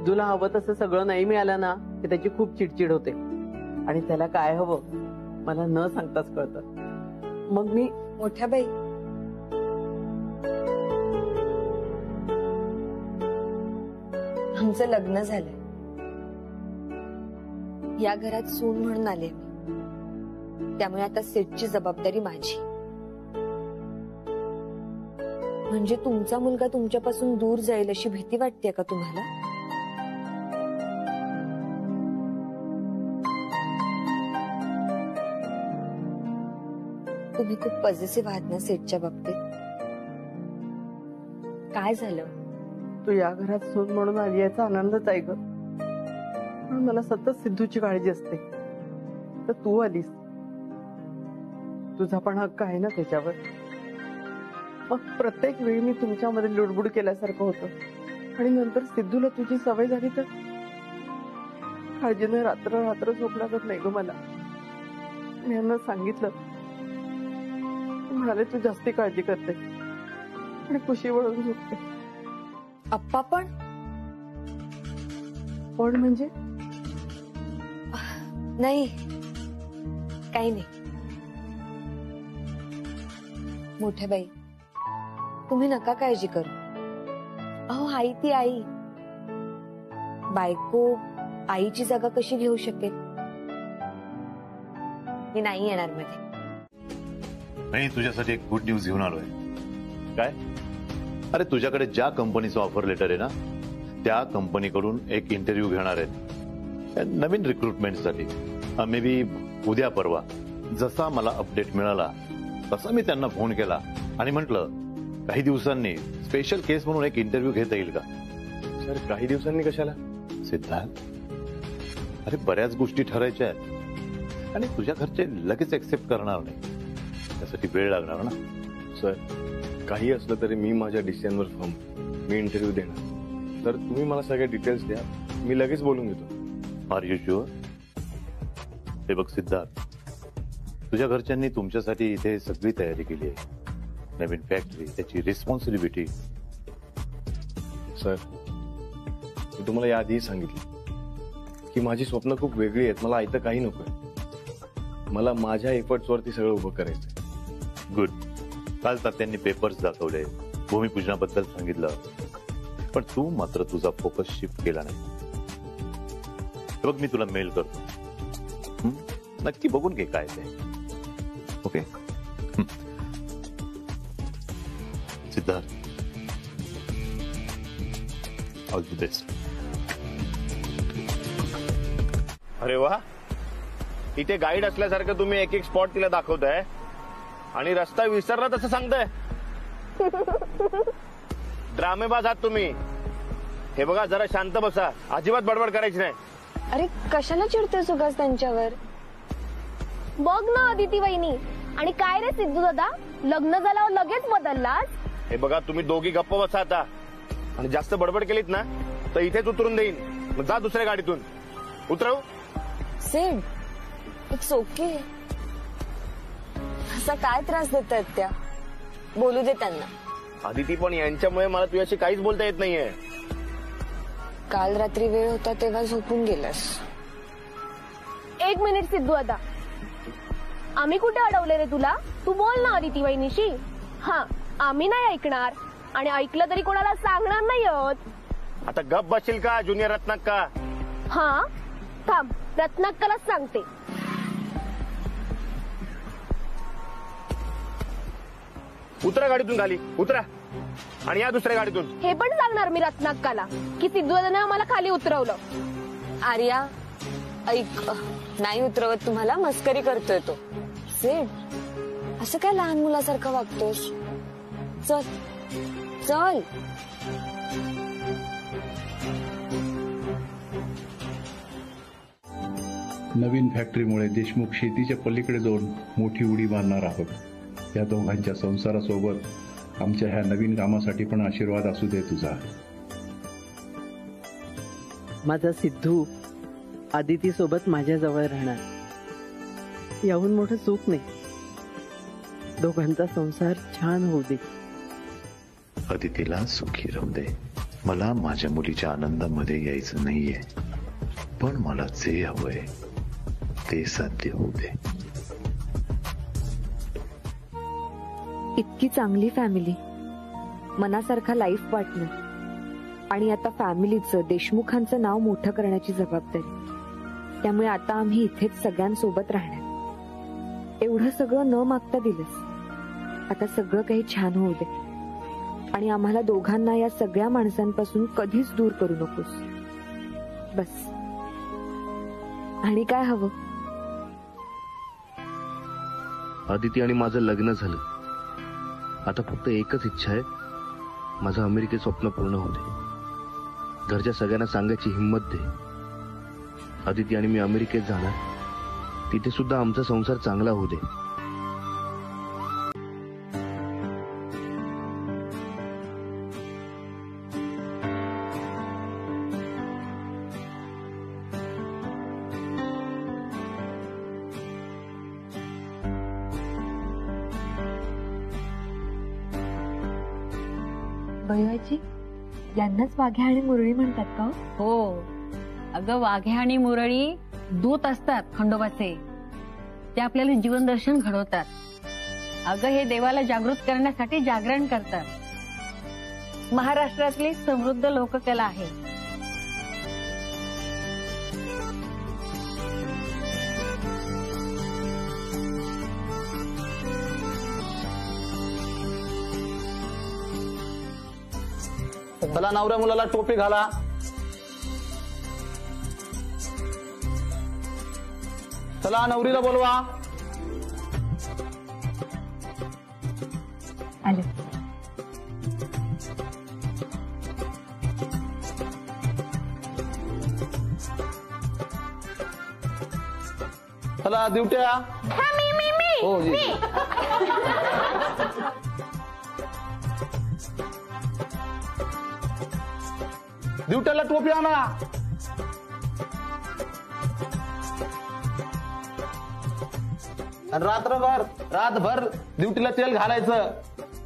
सिद्धूला हवं तसं सगळं नाही मिळालं ना की त्याची खूप चिडचिड होते आणि त्याला काय हवं मला न सांगताच कळतं. मग मी मोठ्या बाई, आमचं लग्न झालंय. या घरात सून म्हणून आले मी, त्यामुळे आता सेटची जबाबदारी माझी. म्हणजे तुमचा मुलगा तुमच्यापासून दूर जाईल अशी भीती वाटते का तुम्हाला? तुम्ही खूप पॉझिटिव्ह आहात ना सेटच्या बाबतीत. काय झालं? तू या घरात सून म्हणून आली याचा आनंदच आहे ग, पण मला सतत सिद्धूची काळजी असते. तर तू आलीस, तुझा पण हक्क आहे ना त्याच्यावर. मग प्रत्येक वेळी मी तुमच्यामध्ये लुडबुड केल्यासारखं होतं आणि नंतर सिद्धूला तुझी सवय झाली तर काळजीने रात्र रात्र झोप लागत नाही ग मला. मी यांना सांगितलं, म्हणाले तू जास्ती काळजी करते आणि कुशी वळून झोपते. अप्पा पण म्हणजे नाही, काही नाही. मोठ्या बाई, तुम्ही नका काळजी करू. अहो आई ती आई, बायको आईची जागा कशी घेऊ शकेल? मी नाही येणार मध्ये. नाही, तुझ्यासाठी एक गुड न्यूज घेऊन आलोय. काय? अरे तुझ्याकडे ज्या कंपनीचं ऑफर लेटर आहे ना त्या कंपनीकडून एक इंटरव्ह्यू घेणार आहेत नवीन रिक्रुटमेंटसाठी. मे बी उद्या परवा. जसा मला अपडेट मिळाला तसा मी त्यांना फोन केला आणि म्हटलं काही दिवसांनी स्पेशल केस म्हणून एक इंटरव्ह्यू घेता येईल का? सर काही दिवसांनी कशाला? सिद्धार्थ, अरे बऱ्याच गोष्टी ठरायच्या आहेत आणि तुझ्या घरचे लगेच एक्सेप्ट करणार नाही, त्यासाठी वेळ लागणार ना. सर काही असलं तरी मी माझ्या डिसिजनवर फर्म. मी इंटरव्ह्यू देणार. तर तुम्ही मला सगळे डिटेल्स द्या, मी लगेच बोलून घेतो. Are you sure? हे बघ सिद्धार्थ, तुझ्या घरच्यांनी तुमच्यासाठी इथे सगळी तयारी केली आहे. नवीन फॅक्टरी, त्याची रिस्पॉन्सिबिलिटी. सर मी तुम्हाला याआधीही सांगितलं की माझी स्वप्न खूप वेगळी आहेत. मला इथं काही नकोय. मला माझ्या एफर्ट्सवरती सगळं उभं करायचं. गुड. काल तात्यांनी पेपर्स दाखवले, भूमिपूजनाबद्दल सांगितलं, पण तू मात्र तुझा फोकस शिफ्ट केला नाही. बघ मी तुला मेल करतो, नक्की बघून घे काय ते. Okay? Siddharth, all the best. अरे वा, इथे गाईड असल्यासारखं तुम्ही एक एक स्पॉट तिला दाखवताय आणि रस्ता विसरला तसं सांगताय. ड्रामेबाज आहात तुम्ही. हे बघा जरा शांत बसा, अजिबात बडबड करायची नाही. अरे कशाला चिडते सुगास त्यांच्यावर? बघ ना अदिती वहिनी. आणि काय रे सिद्धू दादा, लग्न झाल्यावर लगेच बदललास? हे बघा तुम्ही दोघी गप्प बसा आता, आणि जास्त बडबड केलीत ना तर इथेच उतरून देईन. मग जा दुसऱ्या गाडीतून. उतरव. Said, it's okay. असा काय त्रास देत आहेत त्या? बोलू दे त्यांना. अदिती पण यांच्यामुळे मला तुझ्याशी काहीच बोलता येत नाहीये. काल रात्री वेळ होता तेव्हा झोपून गेलास. एक मिनिट सिद्धू दादा, आम्ही कुठे अडवले रे तुला? तू बोल ना अदिती वहिनीशी. हा, आम्ही नाही ऐकणार आणि ऐकलं तरी कोणाला सांगणार नाही आहोत. आता गप बसशील का ज्युनियर रत्नाक्का? हा थांब, रत्नाक्कालाच सांगते. उतरा गाडीतून खाली, उतरा आणि या दुसऱ्या गाडीतून. हे पण सांगणार मी रत्नाक्काला की सिद्धू दादाने आम्हाला खाली उतरवलं. आर्या ऐक, नाही उतरवत तुम्हाला, मस्करी करतोय तो. सेड, असं काय लहान मुलासारखं वागतोस? चल चल. नवीन फॅक्टरीमुळे देशमुख शेतीच्या पलीकडे जाऊन मोठी उडी मारणार आहोत. या दोघांच्या संसारासोबत आमच्या ह्या नवीन कामासाठी पण आशीर्वाद असू दे तुझा. माझा सिद्धू आदिती सोबत माझ्या जवळ राहणार, याहून मोठं सुख नाही. दोघांचा संसार छान होऊ दे. अदितीला सुखी राहू दे. मला माझ्या मुलीच्या आनंदामध्ये यायचं नाहीये, पण मला जे हवंय ते साध्य होऊ दे. इतकी चांगली फॅमिली, मनासारखा लाईफ पार्टनर आणि आता फॅमिलीचं, देशमुखांचं नाव मोठं करण्याची जबाबदारी. त्यामुळे आता आम्ही इथेच सगळ्यांसोबत राहणार. एवढं सगळं न मागता दिलंस. आता सगळं काही छान होऊ दे आणि आम्हाला दोघांना या सगळ्या माणसांपासून कधीच दूर करू नकोस. बस. आणि काय हवं? आदिती आणि माझं लग्न झालं. आता फक्त एकच इच्छा आहे, माझं अमेरिकेत स्वप्न पूर्ण होऊ दे. घरच्या सगळ्यांना सांगायची हिंमत दे. आदिती आणि मी अमेरिकेत जाणार, तिथे सुद्धा आमचा संसार चांगला होऊ दे. भैयाजी, यांनाच वाघ्या आणि मुरळी म्हणतात का? हो अगं, वाघ्या आणि मुरळी दूत असतात खंडोबाचे. ते आपल्याला जीवन दर्शन घडवतात. अगं, हे देवाला जागृत करण्यासाठी जागरण करतात. महाराष्ट्रातली समृद्ध लोककला आहे. चला नवऱ्या मुलाला टोपी घाला. चला नवरीला बोलवा. आले. चला दिवट्या. हो जी. दिवट्याला टोपी आणा. आणि रातभर ड्युटीला तेल घालायचं.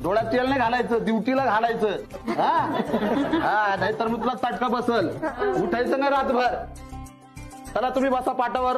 डोळ्यात तेल नाही घालायचं, ड्युटीला घालायचं. हा नाहीतर मग तुला चटका बसल. उठायचं नाही रातभर. चला तुम्ही बसा पाटावर.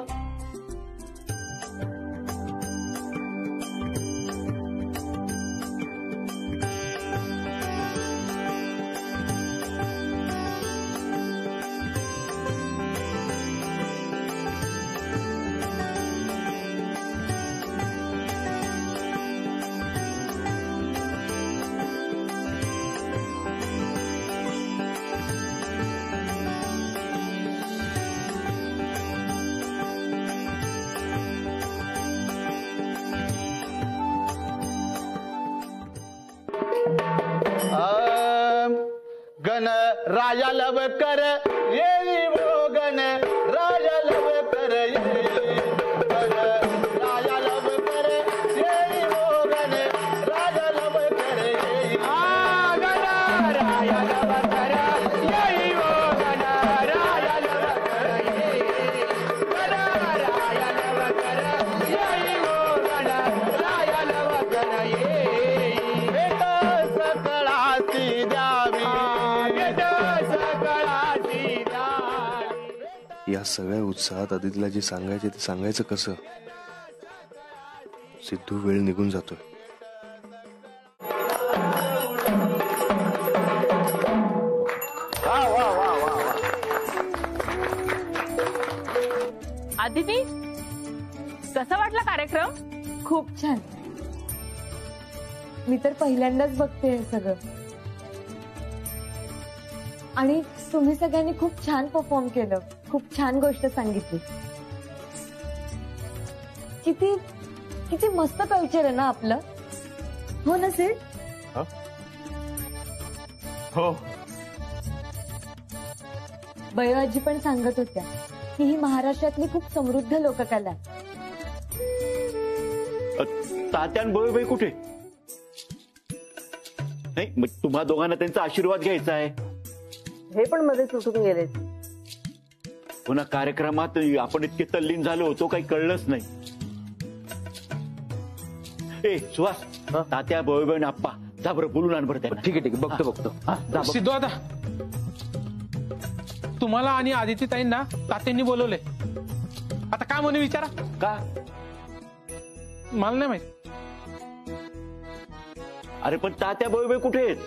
गण राजा लव कर येई वो गण राजा लव कर येई. गण राजा लव कर येई वो गण राजा लव कर येई. गण राजा लव कर येई वो गण राजा लव कर येई. गण राजा लव कर येई वो गण राजा लव कर येई. भेट सकळाची द्यावी. या सगळ्या उत्साहात आदितीला जे सांगायचे ते सांगायचं कसं? सिद्धू वेळ निघून जातोय. आदिती, कसा वाटला कार्यक्रम? खूप छान. मी तर पहिल्यांदाच बघते हे सगळं. आणि तुम्ही सगळ्यांनी खूप छान परफॉर्म केलं. खूप छान गोष्ट सांगितली. किती किती मस्त कल्चर आहे ना आपलं. हो ना सर? हो. बयोआजी पण सांगत होत्या की ही महाराष्ट्रातली खूप समृद्ध लोककला आहे. तात्यान बळूबाई कुठे? नाही, मग तुम्हा दोघांना त्यांचा आशीर्वाद घ्यायचा आहे. हे पण मध्ये सुटून गेले. पुन्हा कार्यक्रमात आपण इतके तल्लीन झालो होतो, काही कळलंच नाही. ए सुहास, तात्या बळूबाई आप्पा जा बरं बोलून आण बरं त्यांना. ठीक आहे बघतो. हा, जा बघ. सिद्धू दादा, तुम्हाला आणि आदिती ताईंना तात्यांनी बोलवले. आता काय म्हणे विचारा. का? मला नाही माहित. अरे पण तात्या बोईबाई कुठे आहेत?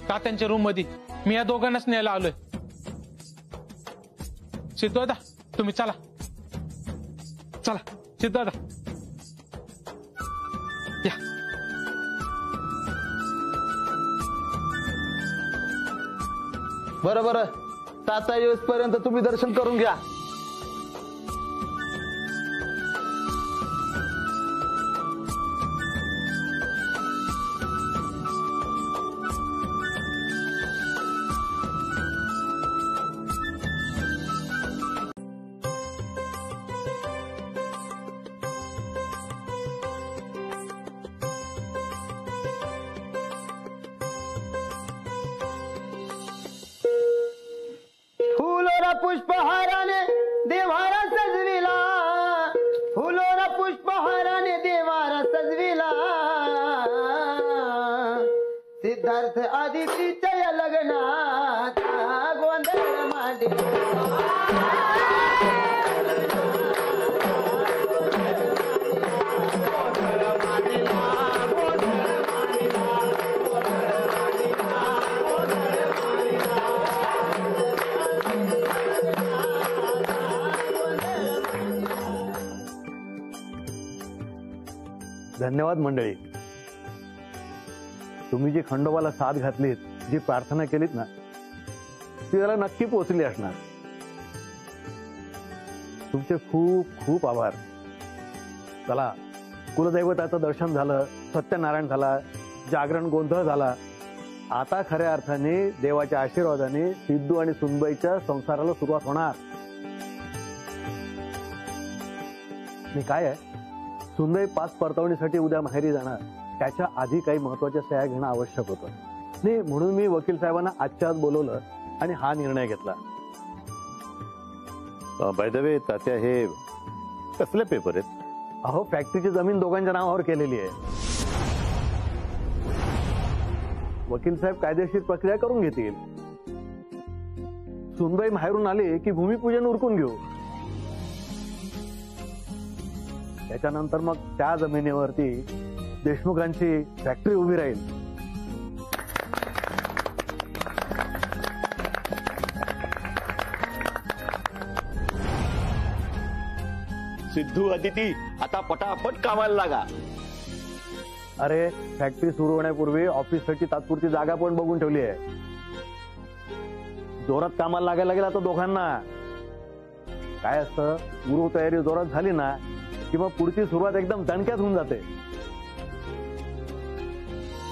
तात्यांच्या रूम मध्ये. मी या दोघांनाच न्यायला आलोय. सिद्धू दादा तुम्ही चला. सिद्धू दादा या. बरं ताता येऊसपर्यंत तुम्ही दर्शन करून घ्या. फुलोरा पुष्पहाराने देवारा सजविला, फुलोरा पुष्पहाराने देवारा सजविला, सिद्धार्थ आदितीच्या या लग्नाचा गोंधळ मांडला. धन्यवाद मंडळी. तुम्ही जी खंडोबाला साथ घातलीत, जी प्रार्थना केलीत ना, ती त्याला नक्की पोचली असणार. तुमचे खूप खूप आभार. चला, कुलदैवताचं दर्शन झालं, सत्यनारायण झाला, जागरण गोंधळ झाला. आता खऱ्या अर्थाने देवाच्या आशीर्वादाने सिद्धू आणि सुनबाईच्या संसाराला सुरुवात होणार. मी काय आहे, सुनबाई 5 परतवणीसाठी उद्या माहेरी जाणार. त्याच्या आधी काही महत्वाच्या सह्या घेणं आवश्यक होतं. नाही, म्हणून मी वकील साहेबांना आजच्या आज बोलवलं आणि हा निर्णय घेतला. बाय द वे तात्या, हे कसले पेपर आहेत? अहो, फॅक्टरीची जमीन दोघांच्या नावावर केलेली आहे. वकील साहेब कायदेशीर प्रक्रिया करून घेतील. सुनबाई माहेरून आली की भूमिपूजन उरकून घेऊ. त्याच्यानंतर मग त्या जमिनीवरती देशमुखांची फॅक्टरी उभी राहील. सिद्धू आदिती आता पटापट कामाला लागा. अरे, फॅक्टरी सुरू होण्यापूर्वी ऑफिससाठी तात्पुरती जागा पण बघून ठेवली आहे. जोरात कामाला लागायला लागेल आता दोघांना. काय असतं, पूर्व तयारी जोरात झाली ना की मग पुढची सुरुवात एकदम दणक्यात होऊन जाते.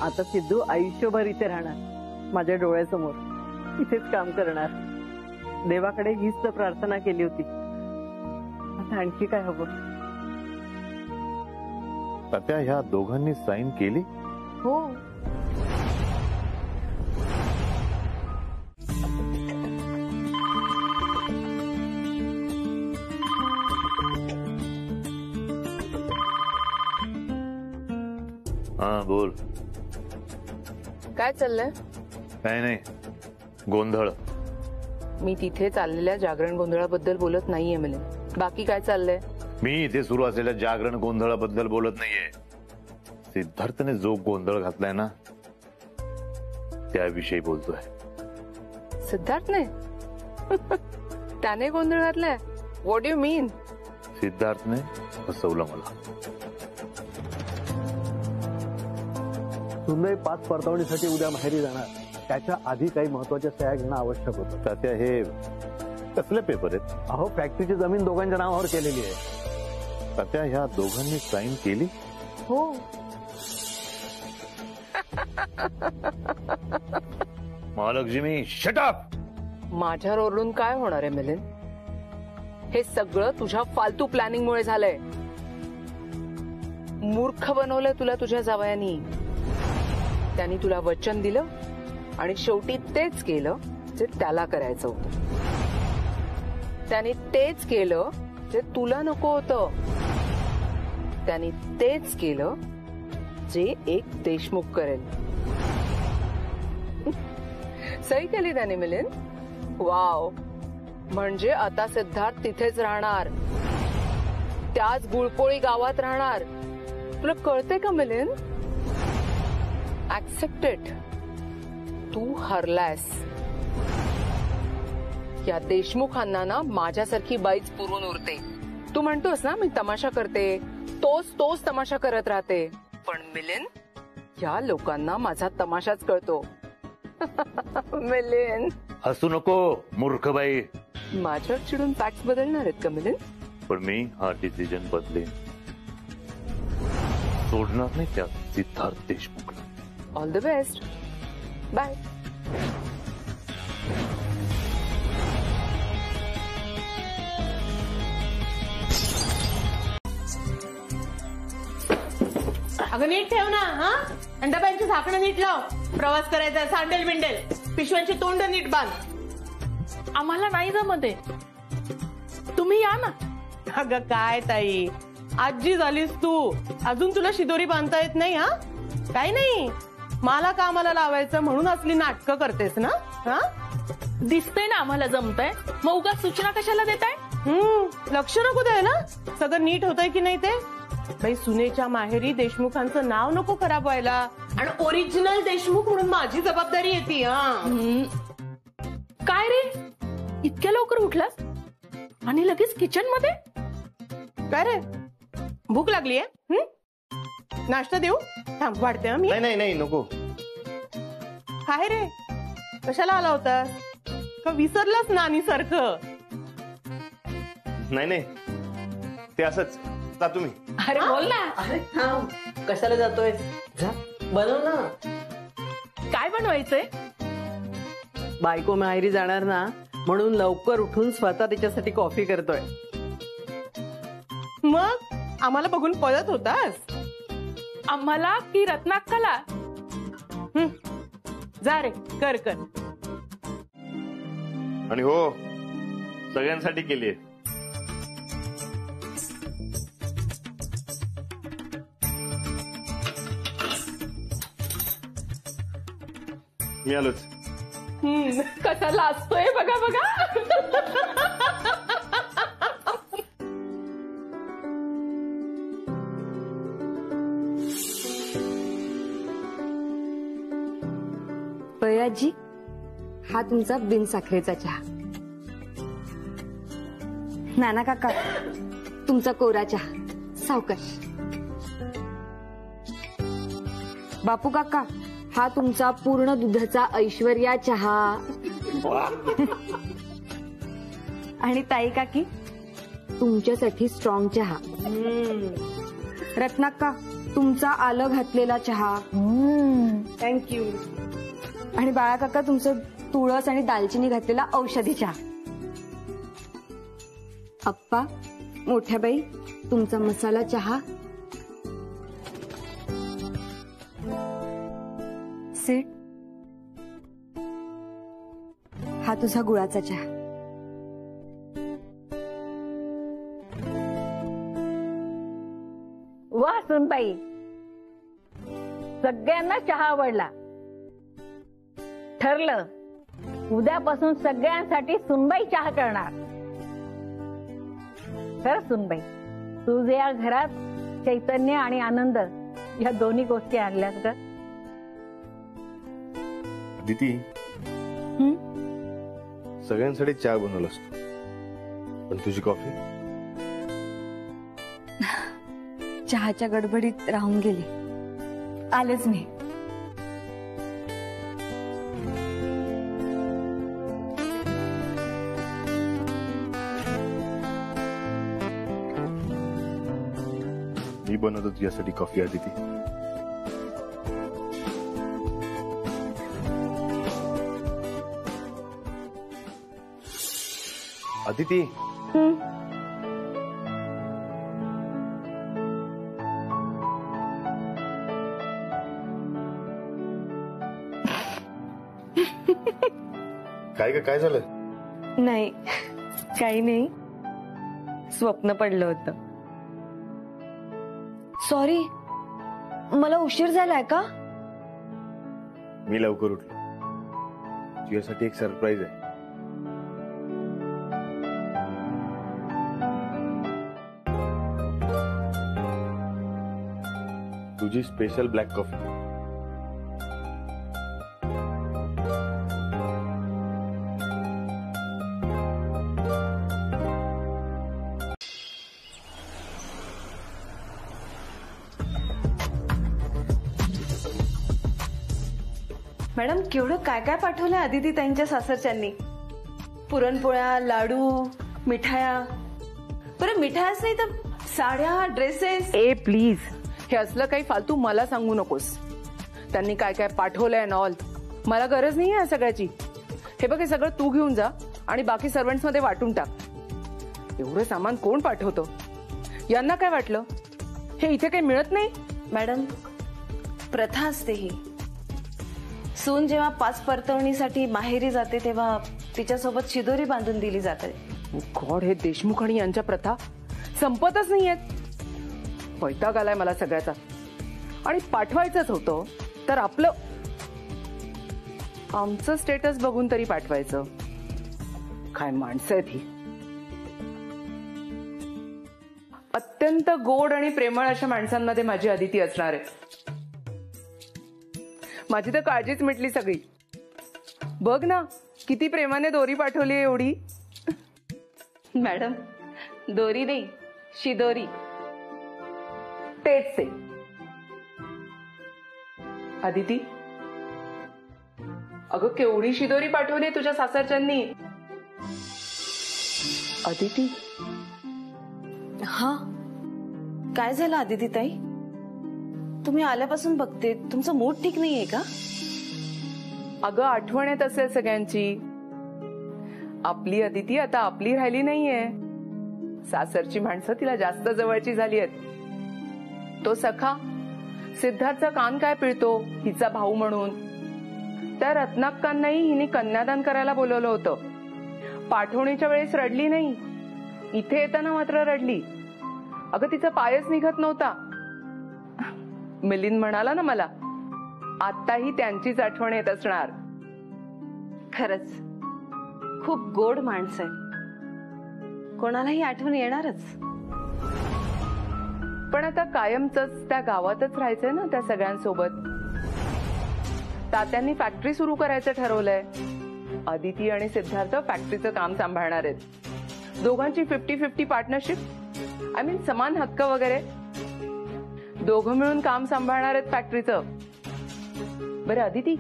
आता सिद्धू आयुष्यभर इथे राहणार, माझ्या डोळ्यासमोर इथेच काम करणार. देवाकडे हीच तर प्रार्थना केली होती. आता आणखी काय हवं? तात्या, ह्या दोघांनी साईन केली? हो. हा, बोल. काय चाललंय? काय नाही, गोंधळ. मी तिथे चाललेल्या जागरण गोंधळाबद्दल बोलत नाहीये. मला बाकी काय चाललंय? मी इथे सुरू असलेल्या जागरण गोंधळाबद्दल बोलत नाहीये. सिद्धार्थने जो गोंधळ घातलाय ना, त्याविषयी बोलतोय. सिद्धार्थने? त्याने गोंधळ घातलाय? व्हॉट यू मीन? सिद्धार्थने फसवलं मला. सुनबाई 5 परतवणीसाठी उद्या माहेरी जाणार. त्याच्या आधी काही महत्वाच्या सह्या घेणं आवश्यक होतं. तात्या, हे कसले पेपर आहेत? अहो, फॅक्टरीची जमीन दोघांच्या नावावर केलेली आहे. तात्या, ह्या दोघांनी साईन केली? हो. Mahalakshmi, shut up. माझ्यावर ओरडून काय होणार आहे मिलिंद? हे सगळं तुझ्या फालतू प्लॅनिंग मुळे झालंय. मूर्ख बनवलंय तुला तुझ्या जावयानी. त्यांनी तुला वचन दिलं आणि शेवटी तेच केलं जे त्याला करायचं होतं. त्यांनी तेच केलं जे तुला नको होतं. त्यांनी तेच केलं जे एक देशमुख करेल. सही केली त्याने मिलिंद. वाव. म्हणजे आता सिद्धार्थ तिथेच राहणार, त्याच गुळपोळी गावात राहणार. तुला कळते का मिलिंद? ऍक्सेप्टेड. तू हरलायस. या देशमुखांना ना माझ्यासारखी बाईच पुरून उरते. तू म्हणतोस ना मी तमाशा करते, तोच तमाशा करत राहते. पण मिलिंद, या लोकांना माझा तमाशाच कळतो. मिलिंद, हसू नको मूर्ख बाई. माझ्यावर चिडून फॅक्ट्स बदलणार आहेत का मिलिंद? पण मी हा डिसिजन बदलेन. सोडणार नाही त्या सिद्धार्थ देशमुखला. All the best. बाय. अगं नीट ठेव ना. हा, डब्यांची झाकणं नीट लाव. प्रवास करायचा, सांडेल बिंडेल. पिशव्यांची तोंड नीट बांध. आम्हाला नाही जमत आहे, तुम्ही या ना. अगं काय ताई, आजी झालीस तू, अजून तुला शिदोरी बांधता येत नाही? हा, काही नाही, मला कामाला लावायचं म्हणून असली नाटकं करतेस ना. हा, दिसतंय ना आम्हाला जमतंय, मग उगाच सूचना कशाला देताय? लक्ष नको द्याय ना. सगळं नीट होतंय की नाही ते. बाई, सुनेच्या माहेरी देशमुखांचं नाव नको खराब व्हायला. आणि ओरिजिनल देशमुख म्हणून माझी जबाबदारी येते. काय रे, इतक्या लवकर उठलास आणि लगेच किचन मध्ये? काय रे, भूक लागली आहे? नाश्ता देऊ? थांब, वाढते मी. नाही नाही नको. काय रे, कशाला आला होतास? का विसरलास नानी सारखं? नाही नाही, ते असंच. जा तुम्ही. अरे बोल ना. अरे थांब, कशाला जातोय? जा, बनव ना. काय बनवायचंय? बायको माहेरी जाणार ना, म्हणून लवकर उठून स्वतः तिच्यासाठी कॉफी करतोय. मग आम्हाला बघून पळत होतास? आम्हाला की रत्नाक्काला? जा रे, कर कर. आणि हो, सगळ्यांसाठी केलीये. मी आलोच. कसा लाजतोय बघा बघा. आजी, हा तुमचा बिन साखरेचा चहा. नाना काका, तुमचा कोरा चहा. सावकाश. बापू काका, हा तुमचा पूर्ण दुधाचा ऐश्वर्या चहा. आणि ताई काकी, तुमच्यासाठी स्ट्रॉंग चहा. रत्नाक्का, तुमचा आलं घातलेला चहा. थँक्यू. आणि बाळा काका, तुमचं तुळस आणि दालचिनी घातलेला औषधी चहा. अप्पा, मोठ्या बाई, तुमचा मसाला चहा. सेठ, हा तुझा गुळाचा चहा. वा सुनबाई, सगळ्यांना चहा आवडला. ठरलं, उद्यापासून सगळ्यांसाठी सुनबाई चहा करणार. खरं सुनबाई, तू जे या घरात चैतन्य आणि आनंद या दोन्ही गोष्टी आणल्यास ग. दीदी, सगळ्यांसाठी चहा बनवलास तू, पण तुझी कॉफी? चहाच्या गडबडीत राहून गेली. आलेच मी. मी बनवतो तुझ्यासाठी कॉफी. आदिती, आदिती, काय झालं? नाही, काही नाही, स्वप्न पडलं होतं. सॉरी, मला उशीर झालाय का? मी लवकर उठलो. तुझ्यासाठी एक सरप्राईज आहे. तुझी स्पेशल ब्लॅक कॉफी. मॅडम केवढं काय काय पाठवलंय आदिती ताईंच्या सासरच्यांनी. पुरणपोळ्या, लाडू, मिठाया. बरं मिठायाच नाही तर साड्या, ड्रेसेस. ए प्लीज, हे असलं काही फालतू मला सांगू नकोस. त्यांनी काय काय पाठवलंय ना ऑल, मला गरज नाही आहे सगळ्याची. हे बघ, हे सगळं तू घेऊन जा आणि बाकी सर्वंट्स मध्ये वाटून टाक. एवढं सामान कोण पाठवतं? यांना काय वाटलं हे इथे काही मिळत नाही? मॅडम प्रथा असते ही. सून जेव्हा 5 परतवणीसाठी माहेरी जाते तेव्हा तिच्यासोबत शिदोरी बांधून दिली जाते. गॉड, हे देशमुख आणि यांच्या प्रथा संपतच नाहीयेत. वैताग आलाय मला सगळ्याचा. आणि पाठवायचंच होतं तर आमचं स्टेटस बघून तरी पाठवायचं. काय माणसं आहेत ही. अत्यंत गोड आणि प्रेमळ अशा माणसांमध्ये माझी अदिती असणार आहे. माझी तर काळजीच मिटली सगळी. बघ ना किती प्रेमाने दोरी पाठवली एवढी. मॅडम दोरी नाही, शिदोरी. तेच ते. अदिती, अगं केवढी शिदोरी पाठवली तुझ्या सासरच्यांनी. अदिती. हा काय झालं आदिती ताई? तुम्ही आल्यापासून बघते तुमचं मूड ठीक नाहीये का? अगं आठवण येत असेल सगळ्यांची. आपली अदिती आता आपली राहिली नाहीये. सासरची माणसं तिला जास्त जवळची झाली आहेत. तो सखा सिद्धार्थचा कान काय पिळतो हिचा भाऊ म्हणून. त्या रत्नाक्कांनाही हिने कन्यादान करायला बोलवलं होतं. पाठवणीच्या वेळेस रडली नाही, इथे येताना मात्र रडली. अगं तिचा पायच निघत नव्हता. मिलिंद म्हणाला ना मला, आताही त्यांचीच आठवण येत असणार. खरंच खूप गोड माणसं आहे. कोणालाही आठवण येणारच. पण आता कायमच त्या गावातच राहायचंय ना त्या सगळ्यांसोबत. तात्यांनी फॅक्टरी सुरू करायचं ठरवलंय. अदिती आणि सिद्धार्थ फॅक्टरीचं काम सांभाळणार आहेत. दोघांची 50-50 पार्टनरशिप. आय मीन समान हक्क वगैरे. दोघं मिळून काम सांभाळणार आहेत फॅक्टरीचं. बरं अदिती,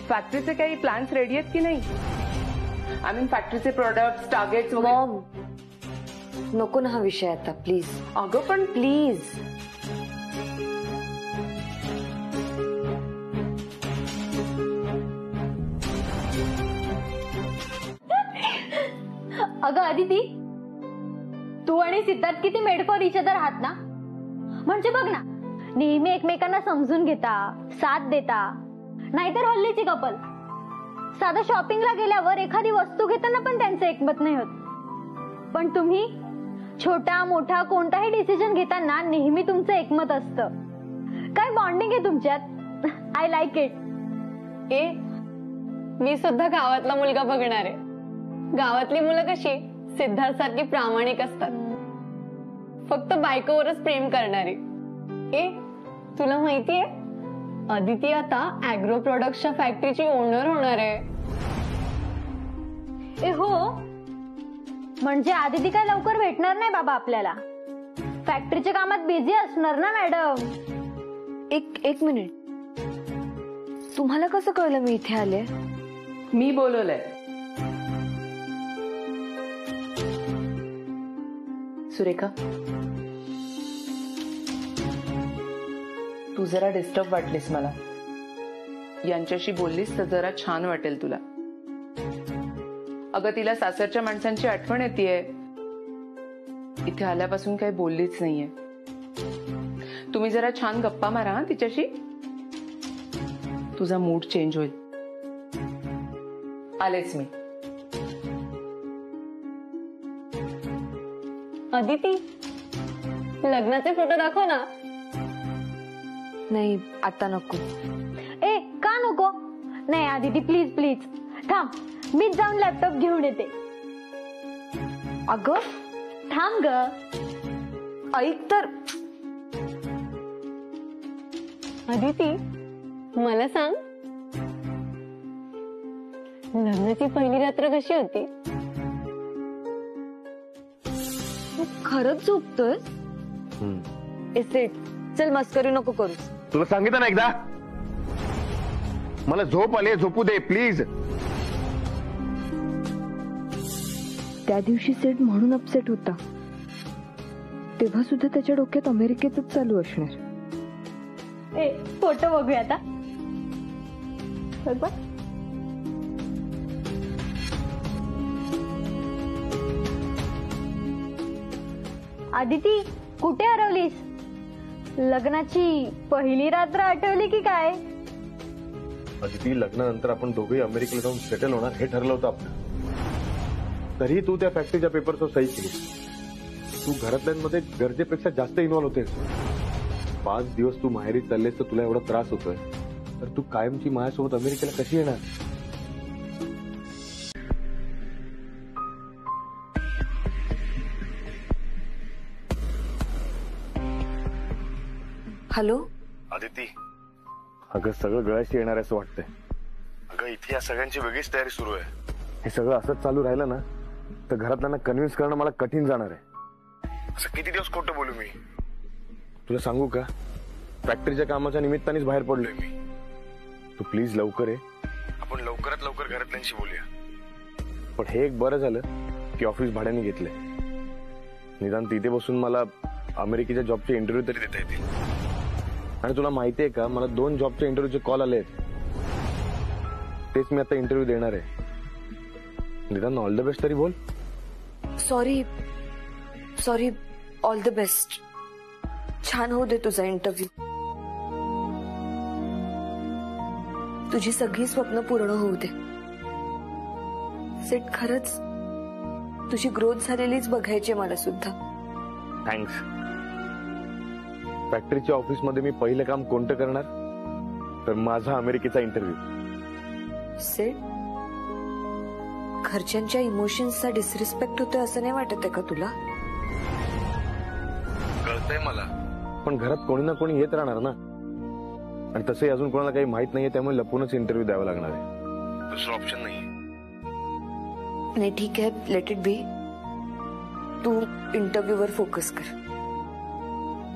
फॅक्टरीचे काही प्लॅन्स रेडी आहेत की नाही? आय मीन फॅक्टरीचे प्रोडक्ट्स, टार्गेट्स वगैरे. नको ना हा विषय आता प्लीज. अगं पण प्लीज. अगं अदिती, तू आणि सिद्धार्थ किती मेड फॉर इच अदर आहात ना. म्हणजे बघ ना, नेहमी एकमेकांना समजून घेता, साथ देता. नाहीतर हल्लीची कपल साधं शॉपिंगला गेल्यावर एखादी वस्तू घेताना पण त्यांचं एकमत नाही होत. पण तुम्ही छोटा मोठा कोणताही डिसिजन घेताना नेहमी तुमचं एकमत असतं. काय बॉन्डिंग आहे तुमच्यात. I like it. मी सुद्धा गावातला मुलगा बघणार आहे. गावातली मुलं कशी सिद्धार्थ सारखी प्रामाणिक असतात, फक्त बायकोवरच प्रेम करणारी. तुला माहितीये अदिती आता अॅग्रो प्रोडक्ट्सच्या फॅक्टरीची ओनर होणार आहे. हो, म्हणजे आदिती काय लवकर भेटणार नाही बाबा आपल्याला. फॅक्टरीच्या कामात बिझी असणार ना मॅडम. एक मिनिट, तुम्हाला कसं कळलं मी इथे आले? मी बोलवलंय. सुरेखा, तू जरा डिस्टर्ब वाटलीस मला. यांच्याशी बोललीस तर जरा छान वाटेल तुला. अगं तिला सासरच्या माणसांची आठवण येतेय. इथे आल्यापासून काही बोललीच नाहीये. तुम्ही जरा छान गप्पा मारा हा तिच्याशी. तुझा मूड चेंज होईल. आलेच मी. अदिती, लग्नाचे फोटो दाखव ना. नाही आता नको. का नको? नाही आदिती प्लीज प्लीज, थांब, मीच जाऊन लॅपटॉप घेऊन येते. अगं थांब ग. ऐक तर. अदिती, मला सांग, लग्नाची पहिली रात्र कशी होती? तू खरंच झोपतोय? चल मस्करी नको करू. तुला सांगितलं ना एकदा, मला झोप आली, झोपू दे प्लीज. त्या दिवशी सेट म्हणून अपसेट होता, तेव्हा सुद्धा त्याच्या डोक्यात अमेरिकेतच चालू असणार. फोटो बघूया आता. बघ. आदिती, कुठे हरवलीस? लग्नाची पहिली रात्र आठवली की काय? अदिती, लग्नानंतर आपण दोघेही अमेरिकेला जाऊन सेटल होणार हे ठरलं होतं आपलं. तरीही तू त्या फॅक्टरीच्या पेपरवर सही केली. तू घरातल्यांमध्ये गरजेपेक्षा जास्त इन्व्हॉल्व होतेस. 5 दिवस तू माहेरी चाललेस तर तुला एवढा त्रास होतोय, तर तू कायमची माझ्यासोबत अमेरिकेला कशी येणार? हॅलो अदिती, अगं सगळं गळ्याशी येणार असं वाटतंय. अगं इथे या सगळ्यांची वेगळीच तयारी सुरू आहे. हे सगळं असंच चालू राहिलं ना तर घरातल्यांना कन्व्हिन्स करणं मला कठीण जाणार आहे. असं किती दिवस खोटं बोलू मी? तुला सांगू का, फॅक्टरीच्या कामाच्या निमित्तानेच बाहेर पडलोय मी. तू प्लीज लवकर ये, आपण लवकरात लवकर घरातल्यांशी बोलूया. पण हे एक बरं झालं की ऑफिस भाड्याने घेतलंय. निदान तिथे बसून मला अमेरिकेच्या जॉबचे इंटरव्ह्यू तरी देता येतील. आणि तुला माहितीये का, मला 2 जॉबचे इंटरव्ह्यूचे कॉल आले आहेत. तेच मी आता इंटरव्ह्यू देणार आहे. निदान ऑल द बेस्ट तरी बोल. Sorry, all the best. छान होऊ दे तुझा इंटरव्ह्यू. तुझी सगळी स्वप्न पूर्ण होऊ दे. सेट, खरंच तुझी ग्रोथ झालेलीच बघायची मला सुद्धा. थँक्स. फॅक्टरीच्या ऑफिसमध्ये मी पहिलं काम कोणतं करणार? तर माझा अमेरिकेचा इंटरव्ह्यू. सेट, घरच्यांच्या इमोशन्सचा डिसरिस्पेक्ट होतोय असं नाही वाटत आहे का तुला? कळतंय मला, पण घरात कोणी ना कोणी येत राहणार ना. आणि तसंही अजून कोणाला काही माहित नाहीये, त्यामुळे लपूनच इंटरव्ह्यू द्यावा लागणार आहे. दुसरं ऑप्शन नाही. नाही, ठीक आहे, लेट इट बी. तू इंटरव्ह्यूवर फोकस कर.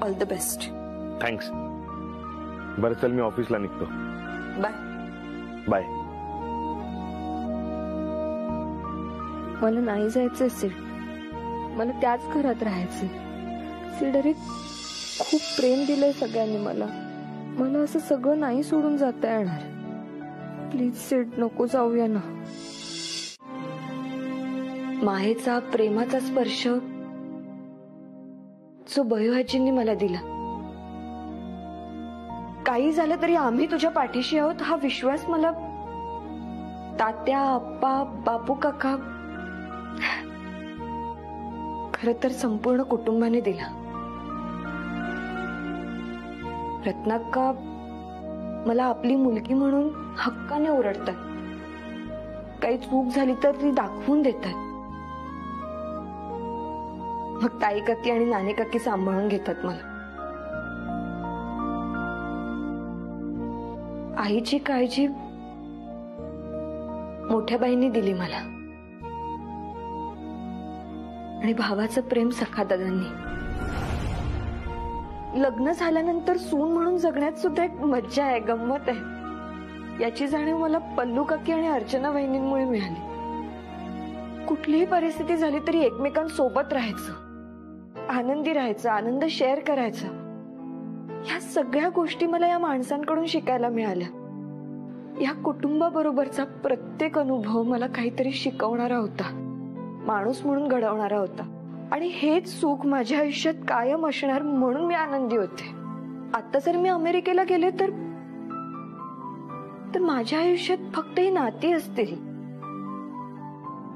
All the best. थँक्स. बरं चल, मी ऑफिसला निघतो. बाय. बाय. मला नाही जायचंय सीड, मला त्याच घरात राहायचंय. सीड, अरे खूप प्रेम दिलंय सगळ्यांनी मला. मला असं सगळं नाही सोडून जाता येणार. प्लीज सीड, नको जाऊया ना. माहेचा प्रेमाचा स्पर्श जो बयोहाजींनी मला दिला. काही झालं तरी आम्ही तुझ्या पाठीशी आहोत हा विश्वास मला तात्या, आप्पा, बापू काका, खरं तर संपूर्ण कुटुंबाने दिला. रत्नाक्का मला आपली मुलगी म्हणून हक्काने ओरडतात. काही चूक झाली तर ती दाखवून देतात. मग ताई काकी आणि नानी काकी सांभाळून घेतात मला. आईची काळजी मोठ्या बाईंनी दिली मला, आणि भावाचं प्रेम सखा दादांनी. लग्न झाल्यानंतर सून म्हणून जगण्यात सुद्धा एक मज्जा आहे, गंमत आहे. याची जाणीव मला पल्लू काकी आणि अर्चना वहिनींमुळे मिळाली. कुठलीही परिस्थिती झाली तरी एकमेकांसोबत राहायचं, आनंदी राहायचं, आनंद शेअर करायचा. ह्या सगळ्या गोष्टी मला या माणसांकडून शिकायला मिळाल्या. या कुटुंबाबरोबरचा प्रत्येक अनुभव मला काहीतरी शिकवणारा होता, माणूस म्हणून घडवणारा होता. आणि हेच सुख माझ्या आयुष्यात कायम असणार म्हणून मी आनंदी होते. आता जर मी अमेरिकेला गेले तर माझ्या आयुष्यात फक्त ही नाती असतील,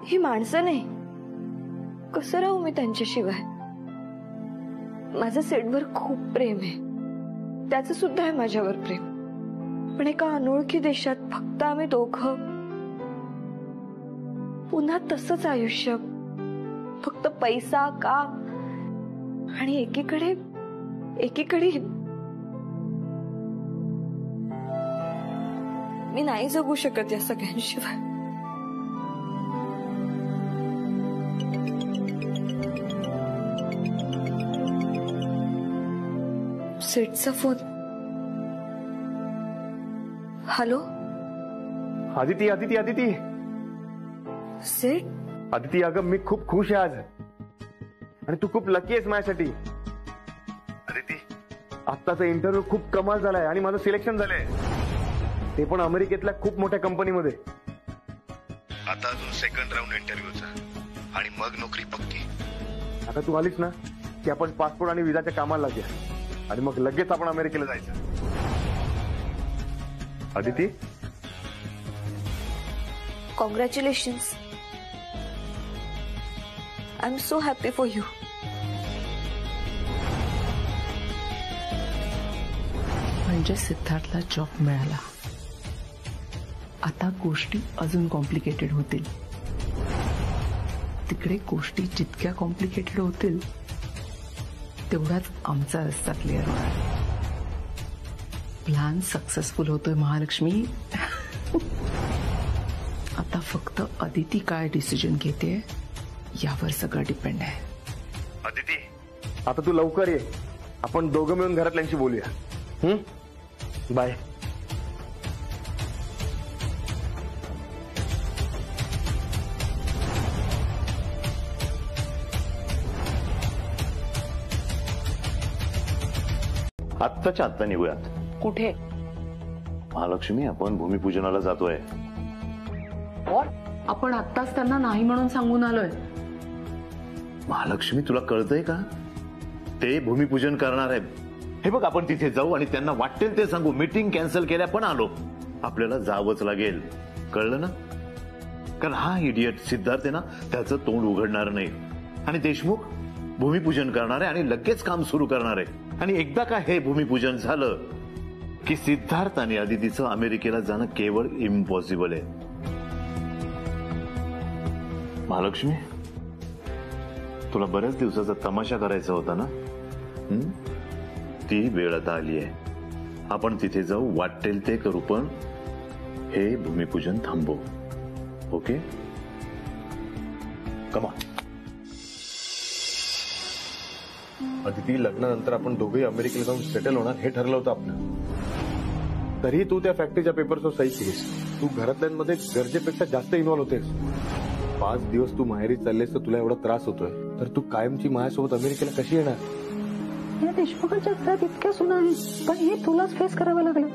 ही माणसं नाही. कसं राहू मी त्यांच्याशिवाय? माझं सेटवर खूप प्रेम आहे, त्याचं सुद्धा आहे माझ्यावर प्रेम. पण एका अनोळखी देशात फक्त आम्ही दोघं पुन्हा तसंच आयुष्य, फक्त पैसा, काम आणि एकीकडे मी नाही जगू शकत या सगळ्यांशिवाय. सेटचा phone. Hello Aditi. Aditi Aditi set. Aditi, अगं मी खूप खुश आहे आज आणि तू खूप लकी आहेस माझ्यासाठी. आदिती, आत्ताचा इंटरव्ह्यू खूप कमाल झालाय आणि माझं सिलेक्शन झालंय, ते पण अमेरिकेतल्या खूप मोठ्या कंपनीमध्ये. आता अजून सेकंड राऊंड इंटरव्ह्यूचा आणि मग नोकरी पक्की. आता तू आलीस ना की आपण पासपोर्ट आणि विजाच्या कामाला लागूया आणि मग लगेच आपण अमेरिकेला जायचं. Aditi, congratulations. I am so happy for you. म्हणजे सिद्धार्थला जॉब मिळाला. आता गोष्टी अजून कॉम्प्लिकेटेड होतील. तिकडे गोष्टी जितक्या कॉम्प्लिकेटेड होतील तेवढाच आमचा रस्ता क्लिअर होणार. प्लॅन सक्सेसफुल होतोय महालक्ष्मी. आता फक्त अदिती काय डिसिजन घेते यावर सगळं डिपेंड आहे. आदिती, आता तू लवकर ये, आपण दोघं मिळून घरातल्यांशी बोलूया. बाय. आत्ताच्या आत्ता निघूयात. कुठे? महालक्ष्मी, आपण भूमिपूजनाला जातोय. आपण आत्ताच त्यांना नाही म्हणून सांगून आलोय. महालक्ष्मी, तुला कळतंय का? ते भूमिपूजन करणार आहेत. हे बघ, आपण तिथे जाऊ आणि त्यांना वाटेल ते सांगू. मीटिंग कॅन्सल केल्या पण आलो. आपल्याला जावंच लागेल, कळलं ना? कारण हा इडियट सिद्धार्थ आहे ना, त्याचं तोंड उघडणार नाही. आणि देशमुख भूमिपूजन करणार आहे आणि लगेच काम सुरू करणार आहे. आणि एकदा का हे भूमिपूजन झालं की सिद्धार्थ आणि अदितीचं अमेरिकेला जाणं केवळ इम्पॉसिबल आहे. महालक्ष्मी, तुला बऱ्याच दिवसाचा तमाशा करायचा होता ना? ती वेळ आता आली आहे. आपण तिथे जाऊ, वाटेल ते करू, पण हे भूमिपूजन थांबवू. ओके? कमा. अदिती, लग्नानंतर आपण दोघेही अमेरिकेला जाऊन सेटल होणार हे ठरलं होतं आपलं. तरीही तू त्या फॅक्टरीच्या पेपरवर सही केलीस. तू घरातल्यांमध्ये गरजेपेक्षा जास्त इन्व्हॉल्व होतेस. 5 दिवस तू माहेरी चाललेस तर तुला एवढा त्रास होतोय, तर तू कायमची माझ्यासोबत अमेरिकेला कशी येणार? या देशमुखांच्या घरात इतक्या सुना आहेत, पण हे तुलाच फेस करावं लागलं.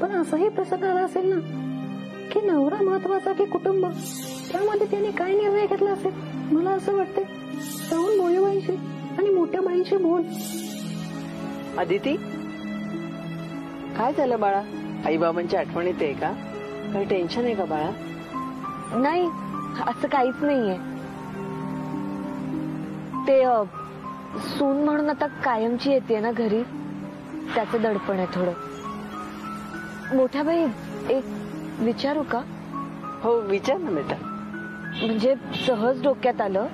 पण असंही प्रसंग आला असेल ना की नवरा महत्वाचा की कुटुंब, त्यामध्ये त्याने काय निर्णय घेतला असेल. मला असं वाटतंय जाऊन मोळीबाईंशी आणि मोठ्या बाईंशी बोल. अदिती, काय झालं बाळा? आई बाबांची आठवण येते का? काही टेन्शन आहे का बाळा? नाही, असं काहीच नाहीये. ते सून म्हणून आता कायमची येते ना घरी, त्याचं दडपण आहे थोडं. मोठ्या बाई, एक विचारू का? हो, विचार ना बेटा. म्हणजे सहज डोक्यात आलं,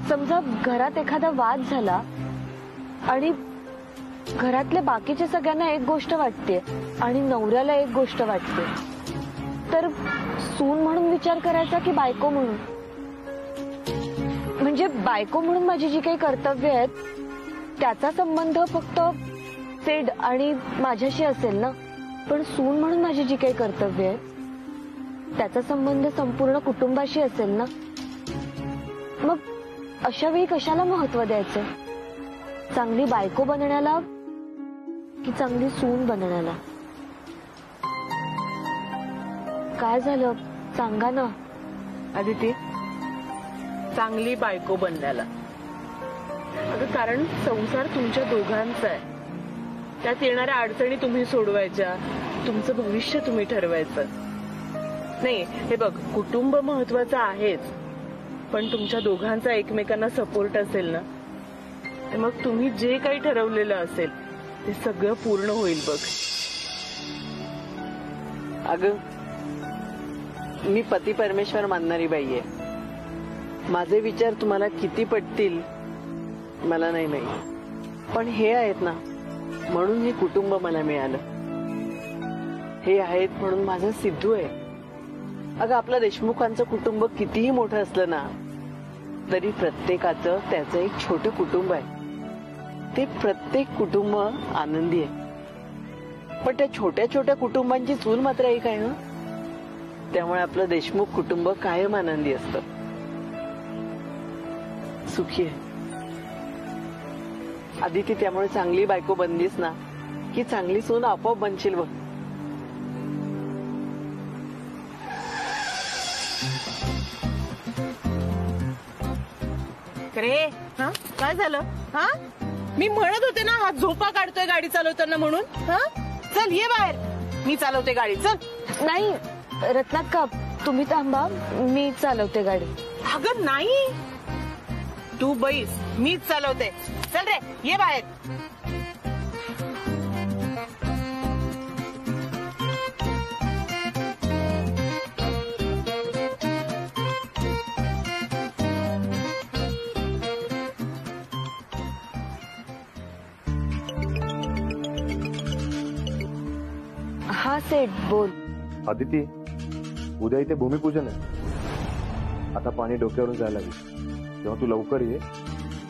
समजा घरात एखादा वाद झाला आणि घरातल्या बाकीच्या सगळ्यांना एक गोष्ट वाटते आणि नवऱ्याला एक गोष्ट वाटते, तर सून म्हणून विचार करायचा की बायको म्हणून? म्हणजे बायको म्हणून माझी जी काही कर्तव्य आहेत त्याचा संबंध फक्त सेड आणि माझ्याशी असेल ना, पण सून म्हणून माझी जी काही कर्तव्य आहेत त्याचा संबंध संपूर्ण कुटुंबाशी असेल ना. मग अशा वेळी कशाला महत्व द्यायचं? चांगली बायको बनण्याला की चांगली सून बनण्याला? काय झालं सांगा ना. अदिती, चांगली बायको बनण्याला. अगं, कारण संसार तुमच्या दोघांचा आहे. त्यात येणाऱ्या अडचणी तुम्ही सोडवायच्या, तुमचं भविष्य तुम्ही ठरवायचं. नाही, हे बघ, कुटुंब महत्वाचं आहेच, पण तुमच्या दोघांचा एकमेकांना सपोर्ट असेल ना, तर मग तुम्ही जे काही ठरवलेलं असेल ते सगळं पूर्ण होईल बघ. अगं, मी पती परमेश्वर मानणारी बाई आहे. माझे विचार तुम्हाला किती पटतील मला नाही माहिती, पण हे आहेत ना म्हणून हे कुटुंब मला मिळालं. हे आहेत म्हणून माझं सिद्धू आहे. अगं आपलं देशमुखांचं कुटुंब कितीही मोठं असलं ना तरी प्रत्येकाचं त्याचं एक छोटं कुटुंब आहे. ते प्रत्येक कुटुंब आनंदी आहे. पण त्या छोट्या छोट्या कुटुंबांची चूल मात्र एक आहे. त्यामुळे आपलं देशमुख कुटुंब कायम आनंदी असतं, सुखी आहे. आदिती त्यामुळे चांगली बायको बनलीस ना की चांगली सून आपोआप बनशील बघ. रे काय झालं? हा मी म्हणत होते ना हा झोपा काढतोय गाडी चालवताना म्हणून. हा चल ये बाहेर, मी चालवते गाडी. चल. नाही रत्नाक्का, तुम्ही थांबा, मी चालवते गाडी. अगं नाही, तू बैस, मीच चालवते. चल रे ये बाहेर. हा सेठ बोल. आदिती, उद्या इथे भूमिपूजन आहे. आता पाणी डोक्यावरून जायला लागेल, तेव्हा तू लवकर ये.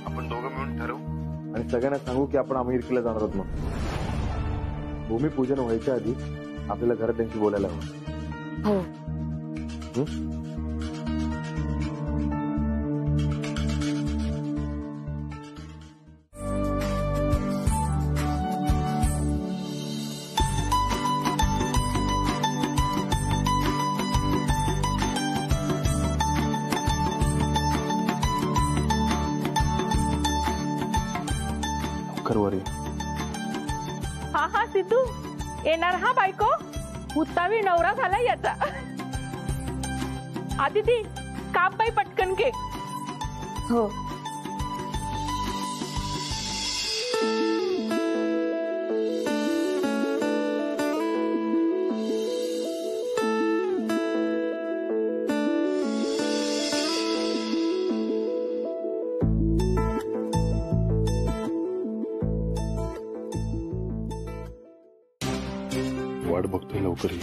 आपण दोघं मिळून ठरवू आणि सगळ्यांना सांगू की आपण अमेरिकेला जाणार आहोत. मग भूमिपूजन व्हायच्या आधी आपल्याला घरात त्यांची बोलायला हवं. हो. हा सिद्धू येणार हा बायको, उत्तावी नवरा झाला याचा. आदिती काप बाई पटकन केक. हो. वाट बघतोय लवकर ये.